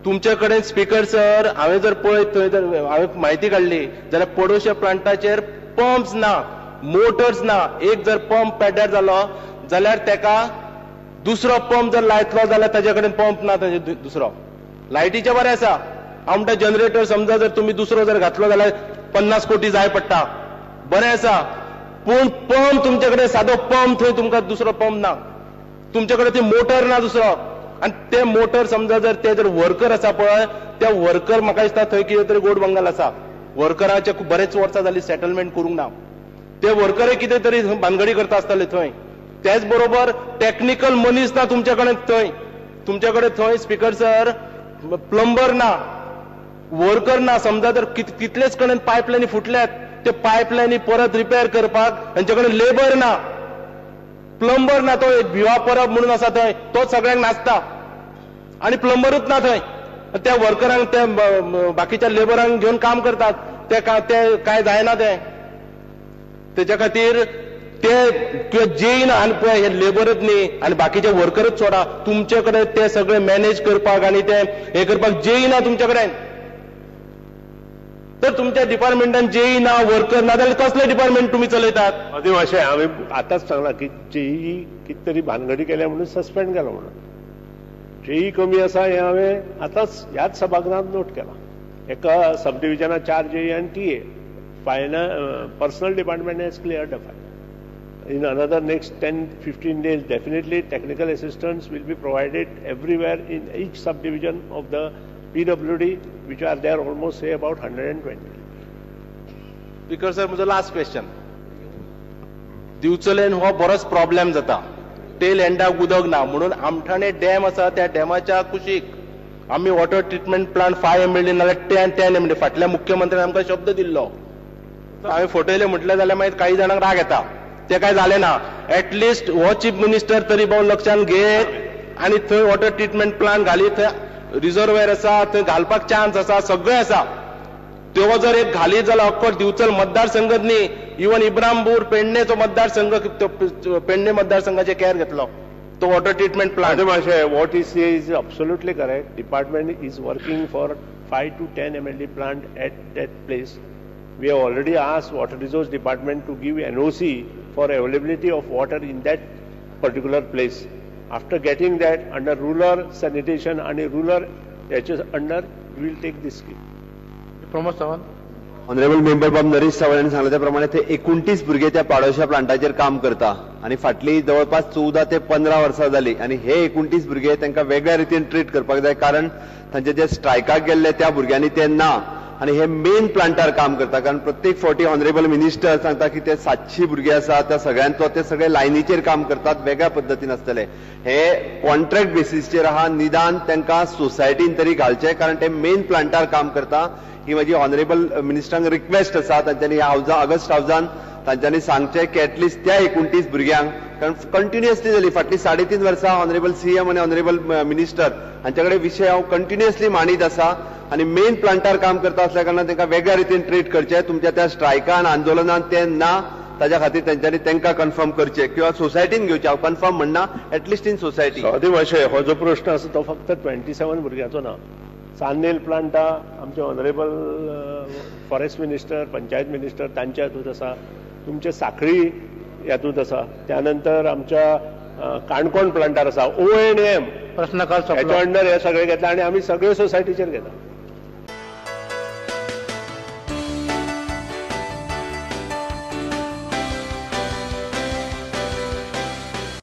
तुमचे कडेन speaker sir हांवें जर पळयत थंय जर हांवें म्हायती काडली जाल्यार पडोशा प्लांटाचेर पंप्स ना, मोटर्स ना. एक जर पंप पॅड्यार जालो जाल्यार तेका दुसरो पंप जर लायतलो जाल्यार ताजे कडेन पंप ना. ताजे दुसरो लायटीचे बरें आसा. हांव म्हणटा जनरेटर समजा जर तुमी दुसरो जर घातलो जाल्यार 50 कोटी जाय पडटा, बरें आसा. पूण पंप तुमचे कडेन सादो पंप थंय तुमकां दुसरो पंप ना. तुमचे कडेन ती मोटर ना दुसरो. आनी ते मोटर समजा जर ते जर वर्कर आसा पळय, त्या वर्कर म्हाका दिसता थंय कितें तरी गोड बंगाल आसा. वर्कराचे बरेच वर्सां जाली सेटलमेंट करूंक ना. ते वर्कर कितें तरी भानगडी करता आसतले थंय. त्याच बरोबर टेक्निकल मनीस ना तुमचे कडेन थंय. तुमचे कडेन थंय स्पीकर सर प्लंबर ना, वर्कर ना. समजा जर कितलेच कडेन पायपलायनी फुटल्यात, ते पायपलायनी परत रिपेअर करपाक तांचे कडेन लेबर ना, प्लंबर ना. तो एक भिवा परब म्हणून आसा थंय, तो सगळ्यांक नाचता आणि प्लंबरूच ना थंय. त्या वर्करांक त्या बाकीच्या लेबरांक घेवन काम करतात, ते काय जायना ते. त्याच्या खातीर ते किंवा जेईन आनी पळय हे लेबरच न्ही आनी बाकीचे वर्करच सोडा. तुमचे कडेन ते सगळे मॅनेज करपाक आनी ते हे करपाक जेई ना तुमचे कडेन. तर तुमच्या डिपार्टमेंटान जेई ना, वर्कर ना जाल्यार कसले डिपार्टमेंट तुम्ही चलयतात? अदी मातशें हांवें आतांच सांगलां की जेई कितें तरी भानगडी केल्या म्हणून सस्पेंड केलो म्हणून. जेई कमी आसा हें हांवें आतांच ह्याच सभागृहांत नोट केलां. एका सब डिव्हिजनाक 4 जेई आनी TA. Personal department has cleared the file. In another next 10-15 days, definitely technical assistance will be provided everywhere in each subdivision of the PWD, which are there almost say about 120. Because sir, म्हजो last question. दिवचलेन हो बरोच problem जाता. Tail एंडाक उदक ना म्हणून Amthane dam आसा, त्या डॅमाच्या कुशीक आमी वॉटर ट्रिटमेंट प्लांट 5 MLD नाल्यार 10 MLD फाटल्या मुख्यमंत्र्यान आमकां शब्द दिल्लो. हांवें फटयले म्हटलें जाल्यार मागीर काही जाणांक राग येता. ते काय झाले ना. एटलिस्ट हो चीफ मिनिस्टर तरी भाऊ लक्षात घेत आणि थंय वॉटर ट्रिटमेंट प्लांट घाली, थंय रिझर्वेयर आसा, थंय घालपाक चान्स आसा, सगळें आसा. तो जर एक घाली जाल्यार अख्खो दिवचल मतदारसंघच न्ही, इवन इब्राहिमपूर पेडणेचो मतदारसंघ, पेडणे मतदारसंघाचे कॅर घेतलो तो water treatment plant. What he says is absolutely correct. Department is working for 5 to 10 MLD plant at that place. We have already asked Water Resource Department to give NOC for availability of water in that particular place. After getting that under rural sanitation and rural HS under, we will take this scheme. Pramod Sawant. Honourable member बाब नरेश सावंत यांनी सांगितल्या प्रमाणे ते 29 भुरगे त्या पाडोशा प्लांटाचेर काम करता आणि फाटली जवळपास 14 ते 15 वर्सां जाली आणि हे 29 भुरगे तांकां वेगळ्या रितीन ट्रीट करपाक जाय, कारण तांचे जे स्ट्रायकाक गेल्ले त्या भुरग्यांनी ते ना आणि हे मेन प्लांटार काम करता. कारण प्रत्येक फावटी ऑनरेबल मिनिस्टर सांगता की ते 700 भुरगे आसा, त्या सगळ्यांचो ते सगळे लायनीचेर काम करतात, वेगळ्या पद्दतीन आसतले. हे कॉन्ट्रॅक्ट बेसिसचेर आहा, निदान तांकां सोसायटीन तरी घालचे, कारण ते मेन प्लांटार काम करता. ही माझी ऑनरेबल मिनिस्टरांक रिक्वेस्ट आसा, तांच्यांनी ऑगस्ट हावजान तांच्यांनी सांगचे की एटलिस्ट त्या 29 भुरग्यांक, कारण कंटिन्युअसली जाली फाटली 3.5 वर्सां ऑनरेबल सीएम आणि ऑनरेबल मिनिस्टर हांचे कडेन विशय हांव कंटिन्युअसली मांडीत आसा आणि मेन प्लांटार काम करता असल्या कारणान तांकां वेगळ्या रितीन ट्रीट करचे. तुमच्या त्या स्ट्रायकान आंदोलनान ते ना, ताज्या खातीर तांच्यांनी तांकां कन्फर्म करचे किंवा सोसायटीन घेवचे. हांव कन्फर्म म्हणना, एटलिस्ट इन सोसायटी. हो जो प्रश्न आसा तो फक्त 27 भुरग्यांचो ना. सान्नेल प्लांटा आमचे honourable forest minister, panchayat minister तांच्या हातूंत आसा. तुमचे साखळी हातूंत आसा. त्यानंतर आमच्या काणकोण प्लांटार आसा. ONM प्रश्न काल अंडर हे सगळे घेतला आणि आम्ही सगळे सोसायटीचेर घेता.